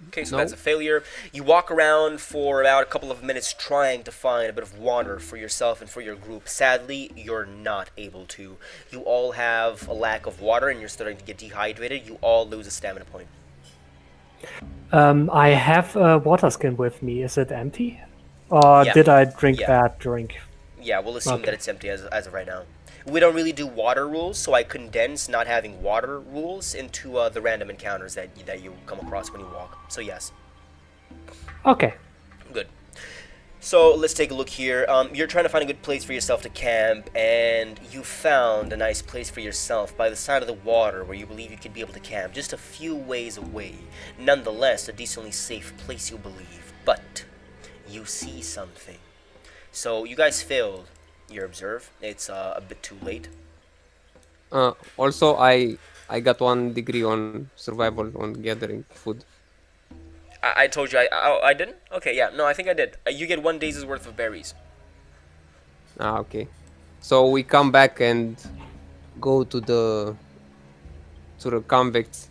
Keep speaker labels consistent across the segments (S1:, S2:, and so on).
S1: Okay, so
S2: No.
S1: that's a failure. You walk around for about a couple of minutes trying to find a bit of water for yourself and for your group. Sadly, you're not able to. You all have a lack of water and you're starting to get dehydrated. You all lose a stamina point.
S3: I have a water skin with me. Is it empty? Or
S1: Yeah.
S3: did I drink
S1: Yeah.
S3: that drink?
S1: Yeah, we'll assume that
S3: Okay.
S1: it's empty as of right now. We don't really do water rules, so I condense not having water rules into the random encounters that you come across when you walk. So yes,
S3: Okay.
S1: good. So let's take a look here. You're trying to find a good place for yourself to camp, and you found a nice place for yourself by the side of the water where you believe you could be able to camp, just a few ways away. Nonetheless, a decently safe place, you believe. But you see something. So you guys failed your observe. It's a bit too late.
S2: Also, I got 1 degree on survival on gathering food.
S1: I told you I didn't? Okay, yeah. No, I think I did. You get 1 day's worth of berries.
S2: Ah, okay. So we come back and go to the convicts.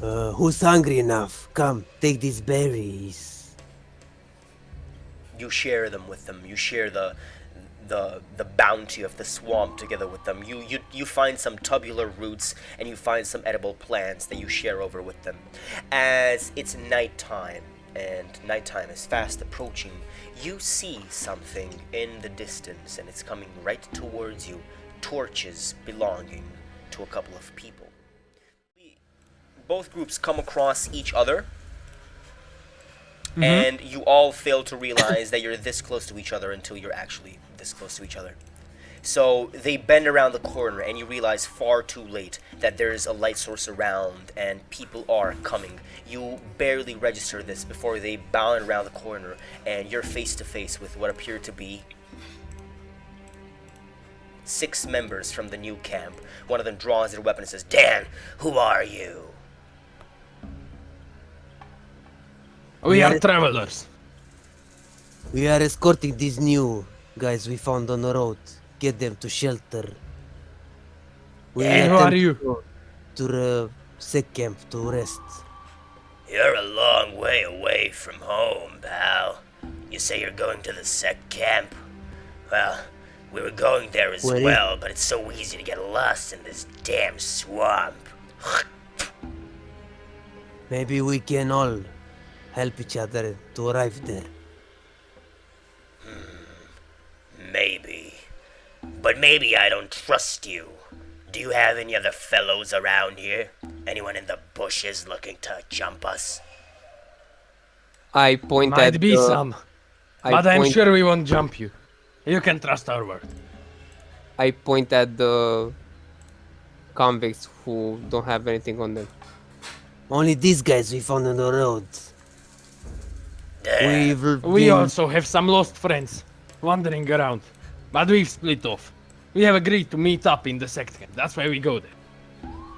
S4: Who's hungry enough? Come, take these berries.
S1: You share them with them. You share the bounty of the swamp together with them. You find some tubular roots and you find some edible plants that you share over with them. As it's nighttime and nighttime is fast approaching, you see something in the distance and it's coming right towards you. Torches belonging to a couple of people. Both groups come across each other and you all fail to realize that you're this close to each other until you're actually this close to each other. So they bend around the corner and you realize far too late that there's a light source around and people are coming. You barely register this before they bound around the corner and you're face to face with what appear to be 6 members from the new camp. One of them draws their weapon and says, "Dan, who are you?"
S5: We are travelers.
S4: We are escorting these new guys we found on the road. Get them to shelter. We
S5: And
S4: let
S5: who
S4: them
S5: are you?
S4: go to the sick camp to rest.
S1: You're a long way away from home, pal. You say you're going to the sect camp? Well, we were going there as
S4: Where is-
S1: well, but it's so easy to get lost in this damn swamp.
S4: Maybe we can all help each other to arrive there.
S1: Maybe. But maybe I don't trust you. Do you have any other fellows around here? Anyone in the bushes looking to jump us?
S2: I point
S5: Might
S2: at
S5: be
S2: the,
S5: some,
S2: I
S5: but I'm
S2: point,
S5: sure we won't jump you. You can trust our word.
S2: I point at the convicts who don't have anything on them.
S4: Only these guys we found on the road.
S1: Damn.
S5: We
S4: been-
S5: also have some lost friends wandering around, but we've split off. We have agreed to meet up in the sect camp. That's why we go there.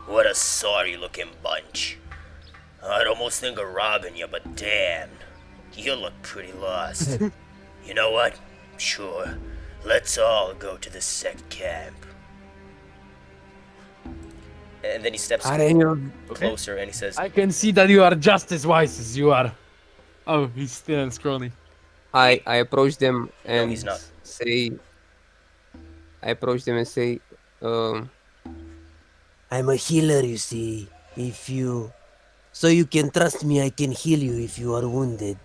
S1: What a sorry looking bunch. I'd almost think of robbing you, but damn. You look pretty lost. You know what? Sure. Let's all go to the sect camp. And then he steps closer and he says,
S5: I can see that you are just as wise as you are. Oh, he's still scrolling.
S2: I approach them and
S1: he's not.
S2: say, I approach them and say,
S4: I'm a healer, you see. So you can trust me, I can heal you if you are wounded.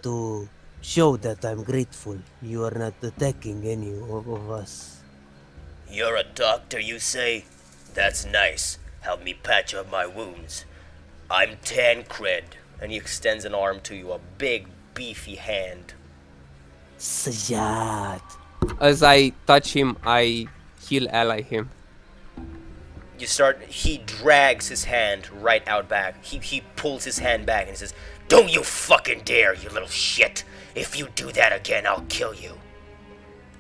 S4: To show that I'm grateful. You are not attacking any of us.
S1: "You're a doctor, you say? That's nice. Help me patch up my wounds. I'm Tancred." And he extends an arm to you, a big, beefy hand.
S4: Sajjad.
S2: as I touch him, I heal ally him.
S1: He drags his hand right out back. He pulls his hand back and he says, "Don't you fucking dare, you little shit. If you do that again, I'll kill you."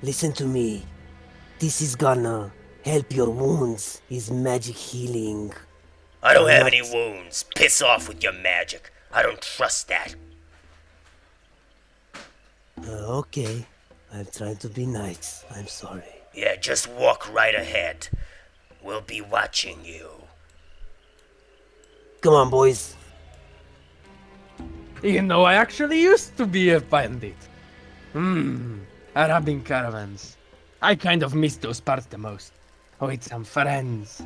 S4: Listen to me. This is gonna help your wounds. Is magic healing.
S1: "I don't have
S4: What?
S1: any wounds. Piss off with your magic. I don't trust that."
S4: Okay. I'm trying to be nice. I'm sorry.
S1: "Yeah, just walk right ahead. We'll be watching you."
S4: Come on, boys.
S5: You know, I actually used to be a bandit. Arabian caravans. I kind of miss those parts the most. With some friends.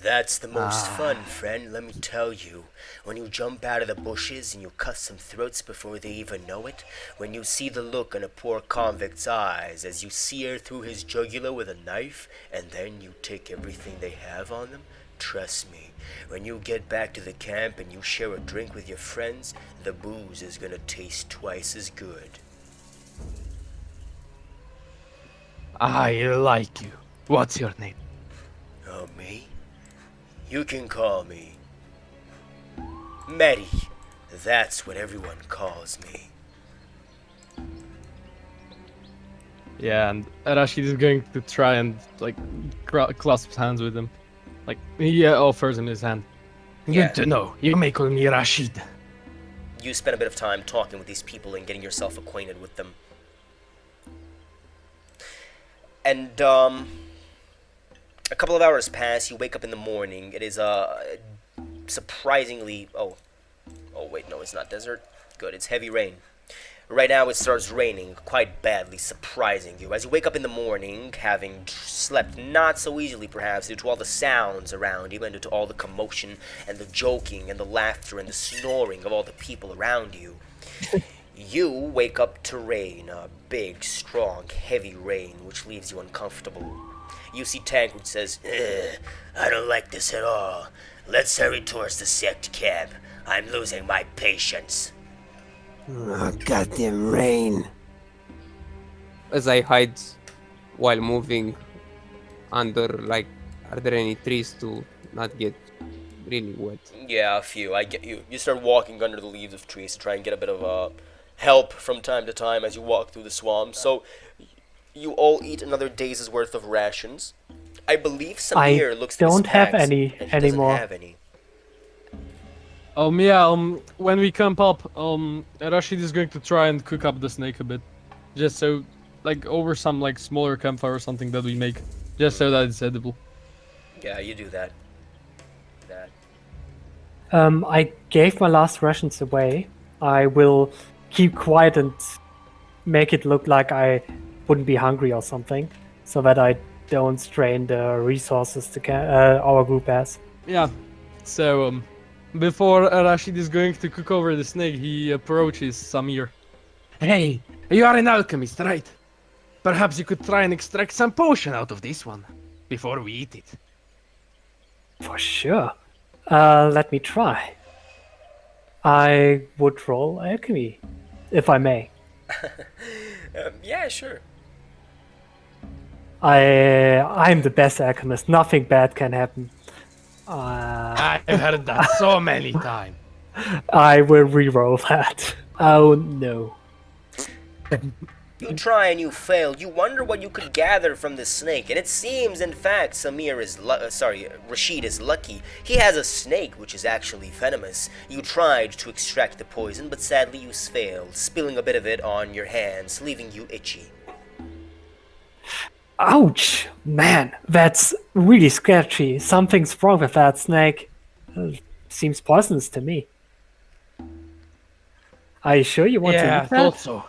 S1: That's the most fun, friend, let me tell you. When you jump out of the bushes and you cut some throats before they even know it, when you see the look in a poor convict's eyes as you sear through his jugular with a knife, and then you take everything they have on them, trust me, when you get back to the camp and you share a drink with your friends, the booze is gonna taste twice as good.
S5: I like you. What's your name?
S1: Oh, me? You can call me Medi. That's what everyone calls me.
S5: Yeah, and Rashid is going to try and like clasp hands with him. Like he offers him his hand.
S1: Yeah.
S5: Good to know. You may call me Rashid.
S1: You spend a bit of time talking with these people and getting yourself acquainted with them. And, a couple of hours pass, you wake up in the morning. It is, surprisingly... Oh, wait, no, it's not desert. Good, it's heavy rain. Right now it starts raining quite badly, surprising you. As you wake up in the morning, having slept not so easily perhaps due to all the sounds around you and due to all the commotion and the joking and the laughter and the snoring of all the people around you, you wake up to rain, a big, strong, heavy rain which leaves you uncomfortable. You see Tank which says, I don't like this at all. Let's hurry towards the sect camp. I'm losing my patience.
S4: Oh, goddamn rain.
S2: As I hide while moving under, like, are there any trees to not get really wet?
S1: Yeah, a few. I get you. You start walking under the leaves of trees to try and get a bit of help from time to time as you walk through the swamp. So you all eat another day's worth of rations. I believe Samir looks through his
S3: don't have
S1: packs,
S3: any
S1: and he
S3: anymore.
S1: doesn't have any.
S5: When we camp up, Rashid is going to try and cook up the snake a bit. Just so, like, over some, like, smaller campfire or something that we make. Just so that it's edible.
S1: Yeah, you do that.
S3: I gave my last rations away. I will keep quiet and make it look like I wouldn't be hungry or something, so that I don't strain the resources our group has.
S5: Yeah. So, before Rashid is going to cook over the snake, he approaches Samir. Hey, you are an alchemist, right? Perhaps you could try and extract some potion out of this one before we eat it.
S3: For sure. Let me try. I would roll alchemy, if I may.
S1: Yeah, sure.
S3: I'm the best alchemist. Nothing bad can happen.
S5: I've heard that so many times.
S3: I will re-roll that. Oh no.
S1: You try and you fail. You wonder what you could gather from this snake, and it seems, in fact, Rashid is lucky. He has a snake which is actually venomous. You tried to extract the poison, but sadly you failed, spilling a bit of it on your hands, leaving you itchy.
S3: Ouch! Man, that's really sketchy. Something's wrong with that snake. Seems poisonous to me. Are you sure you want to
S5: Yeah,
S3: eat
S5: I thought
S3: that?
S5: so.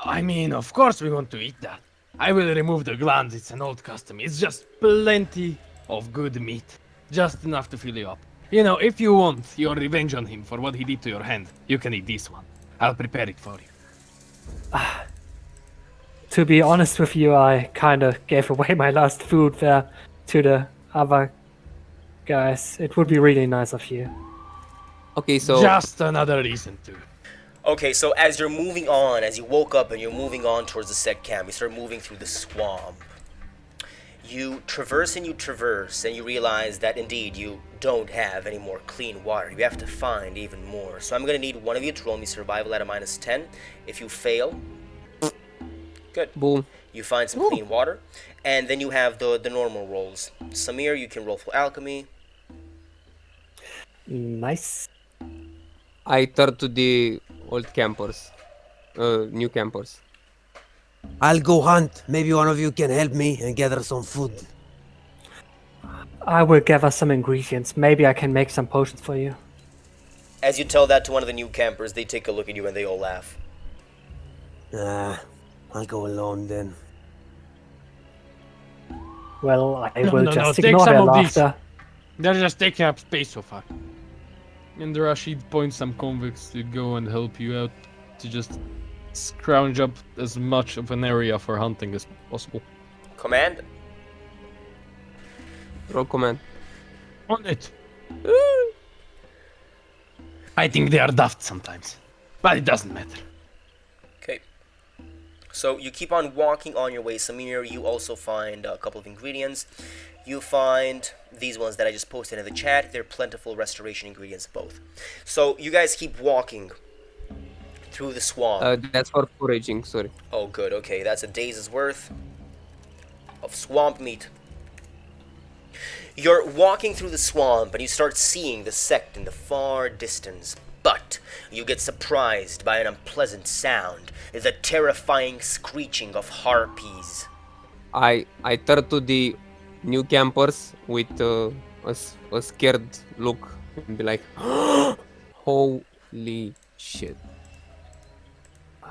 S5: I mean, of course we want to eat that. I will remove the glands, it's an old custom. It's just plenty of good meat. Just enough to fill you up. You know, if you want your revenge on him for what he did to your hand, you can eat this one. I'll prepare it for you.
S3: To be honest with you, I kind of gave away my last food there to the other guys. It would be really nice of you.
S2: Okay, so
S5: Just another reason to.
S1: Okay, so as you're moving on, as you woke up and you're moving on towards the sect camp, you start moving through the swamp. You traverse and you realize that indeed you don't have any more clean water. You have to find even more. So I'm going to need one of you to roll me survival at a -10. If you fail, good.
S2: boom.
S1: You find some clean water. And then you have the normal rolls. Samir, you can roll for alchemy.
S3: Nice.
S2: I turn to the old campers, new campers.
S4: I'll go hunt. Maybe one of you can help me and gather some food.
S3: I will gather some ingredients. Maybe I can make some potions for you.
S1: As you tell that to one of the new campers, they take a look at you and they all laugh.
S4: I'll go alone then.
S3: Well, I
S5: No,
S3: will
S5: no,
S3: just
S5: take
S3: ignore
S5: some
S3: their
S5: of these.
S3: laughter.
S5: They're just taking up space so far. And Rashid points some convicts to go and help you out to just scrounge up as much of an area for hunting as possible.
S1: Command?
S2: Roll command.
S5: On it. I think they are daft sometimes, but it doesn't matter.
S1: Okay. So you keep on walking on your way, Samir. You also find a couple of ingredients. You find these ones that I just posted in the chat. They're plentiful restoration ingredients, both. So you guys keep walking through the swamp.
S2: That's for foraging, sorry.
S1: Oh, good. Okay, that's a day's worth of swamp meat. You're walking through the swamp and you start seeing the sect in the far distance. But you get surprised by an unpleasant sound, the terrifying screeching of harpies.
S2: I turn to the new campers with a scared look and be like, holy shit.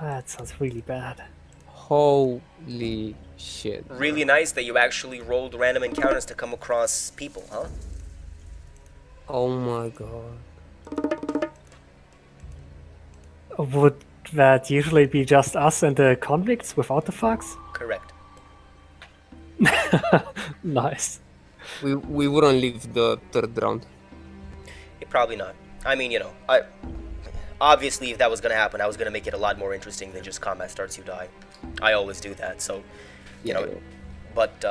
S3: That sounds really bad.
S2: Holy shit.
S1: Really nice that you actually rolled random encounters to come across people, huh?
S2: Oh my god.
S3: Would that usually be just us and the convicts without the thugs?
S1: Correct.
S3: Nice.
S2: We wouldn't leave the third round.
S1: Probably not. I mean, you know, obviously if that was gonna happen, I was gonna make it a lot more interesting than just combat starts, you die. I always do that, so, you know, but,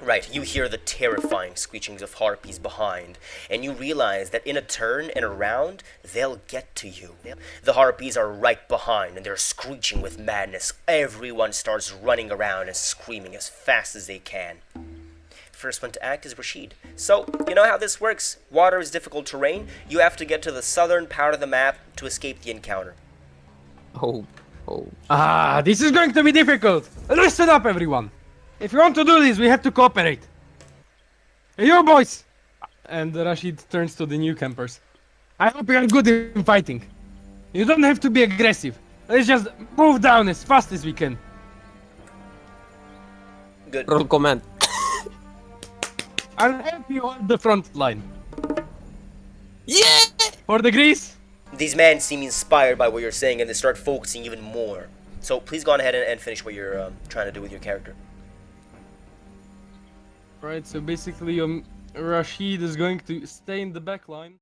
S1: right, you hear the terrifying screechings of harpies behind, and you realize that in a turn and around, they'll get to you. The harpies are right behind, and they're screeching with madness. Everyone starts running around and screaming as fast as they can. First one to act is Rashid. So, you know how this works. Water is difficult terrain. You have to get to the southern part of the map to escape the encounter.
S2: Oh.
S5: This is going to be difficult. Listen up, everyone. If you want to do this, we have to cooperate. Hey, you boys! And Rashid turns to the new campers. I hope you are good in fighting. You don't have to be aggressive. Let's just move down as fast as we can.
S1: Good.
S2: Roll command.
S5: I'll help you on the front line.
S4: Yeah!
S5: For the grease?
S1: These men seem inspired by what you're saying, and they start focusing even more. So please go on ahead and finish what you're trying to do with your character.
S5: Right, so basically Rashid is going to stay in the back line.